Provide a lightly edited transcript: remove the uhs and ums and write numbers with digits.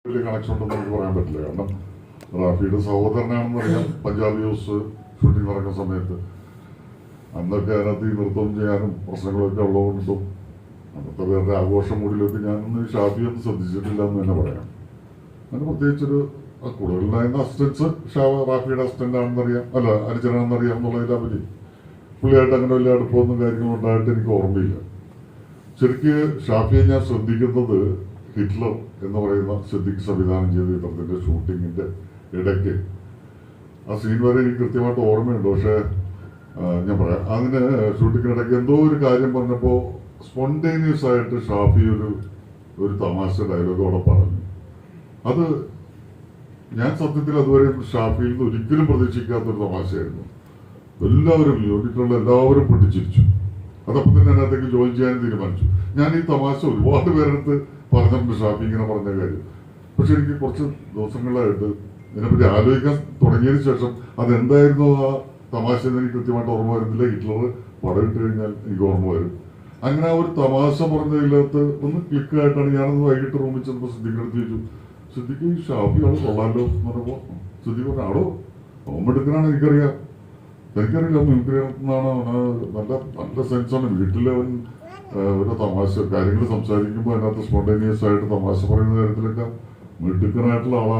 വലിയ കണക്ഷൻ ഉണ്ടെന്ന് എനിക്ക് പറയാൻ പറ്റില്ല. കാരണം റാഫിയുടെ സഹോദരനാണെന്ന് അറിയാം. പഞ്ചാബ് ന്യൂസ് ഷൂട്ടിംഗ് നടക്കുന്ന സമയത്ത് അന്നൊക്കെ അതിനകത്ത് ഈ നൃത്തം ചെയ്യാനും പ്രശ്നങ്ങളൊക്കെ ഉള്ളതുകൊണ്ടും അന്നത്തെ പേരുടെ ആഘോഷം മൂടിലൊക്കെ ഞാനൊന്ന് ഷാഫിയൊന്നും ശ്രദ്ധിച്ചിട്ടില്ല എന്ന് തന്നെ പറയാം. അങ്ങനെ പ്രത്യേകിച്ചൊരു കൂടുതലുണ്ടായിരുന്ന അസിസ്റ്റൻസ് റാഫിയുടെ അസിസ്റ്റന്റ് ആണെന്നറിയാം, അല്ല അനുജനാണെന്നറിയാം എന്നുള്ളതിനെ പറ്റി പുള്ളിയായിട്ട് അങ്ങനെ വലിയ അടുപ്പമൊന്നും കാര്യങ്ങളും ഉണ്ടായിട്ട് എനിക്ക് ഓർമ്മയില്ല. ശരിക്ക് ഷാഫിയെ ഞാൻ ശ്രദ്ധിക്കുന്നത് ഹിറ്റ്ലർ എന്ന് പറയുന്ന സിദ്ദിഖ് സംവിധാനം ചെയ്ത ചിത്രത്തിന്റെ ഷൂട്ടിങ്ങിന്റെ ഇടയ്ക്ക് ആ സീൻ വരെ എനിക്ക് കൃത്യമായിട്ട് ഓർമ്മയുണ്ട്. പക്ഷേ ഞാൻ പറയാം, അതിന് ഷൂട്ടിങ്ങിനിടയ്ക്ക് എന്തോ ഒരു കാര്യം പറഞ്ഞപ്പോൾ സ്പോണ്ടേനിയസ് ആയിട്ട് ഷാഫി ഒരു തമാശ ഡയലോഗ് അവിടെ പറഞ്ഞു. അത് ഞാൻ സത്യത്തിൽ അതുവരെ ഷാഫിയിൽ നിന്ന് ഒരിക്കലും പ്രതീക്ഷിക്കാത്തൊരു തമാശയായിരുന്നു. എല്ലാവരും യൂണിറ്റുള്ള എല്ലാവരും പൊട്ടിച്ചിരിച്ചു. അതപ്പം തന്നെ അതിനകത്തേക്ക് ജോയിൻ ചെയ്യാൻ തീരുമാനിച്ചു. ഞാൻ ഈ തമാശ ഒരുപാട് പേരെടുത്ത് പറഞ്ഞിട്ടുണ്ട് ഷാഫി ഇങ്ങനെ പറഞ്ഞ കാര്യം. പക്ഷെ എനിക്ക് കുറച്ച് ദിവസങ്ങളായിട്ട് ഇതിനെപ്പറ്റി ആലോചിക്കാൻ തുടങ്ങിയതിന് ശേഷം അതെന്തായിരുന്നു ആ തമാശ എന്ന് എനിക്ക് കൃത്യമായിട്ട് ഓർമ്മ വരുന്നില്ല. ഹിറ്റ്ലർ പടമിട്ട് കഴിഞ്ഞാൽ എനിക്ക് ഓർമ്മ വരും. അങ്ങനെ ആ ഒരു തമാശ പറഞ്ഞതിനകത്ത് ഒന്ന് ക്ലിക്കായിട്ടാണ് ഞാനൊന്ന് വൈകിട്ട് റൂമിൽ ചെന്നപ്പോൾ സിദ്ദിഖിനടുത്ത് ചോദിച്ചു, സിദ്ദിഖ് ഈ ഷാഫി ആള് കൊള്ളാലോ എന്ന് പറഞ്ഞപ്പോൾ സിദ്ദിഖ് പറഞ്ഞു, ആടോ ഓമെടുക്കനാണ് എനിക്കറിയാം, എനിക്കറിയില്ല മിമിക്രി എന്നാണ്. നല്ല നല്ല സെൻസാണ്. വീട്ടിലവൻ ഒരു തമാശ കാര്യങ്ങൾ സംസാരിക്കുമ്പോൾ അതിനകത്ത് സ്പോണ്ടേനിയസ് ആയിട്ട് തമാശ പറയുന്ന കാര്യത്തിലൊക്കെ മിടുക്കനായിട്ടുള്ള ആളാണ്.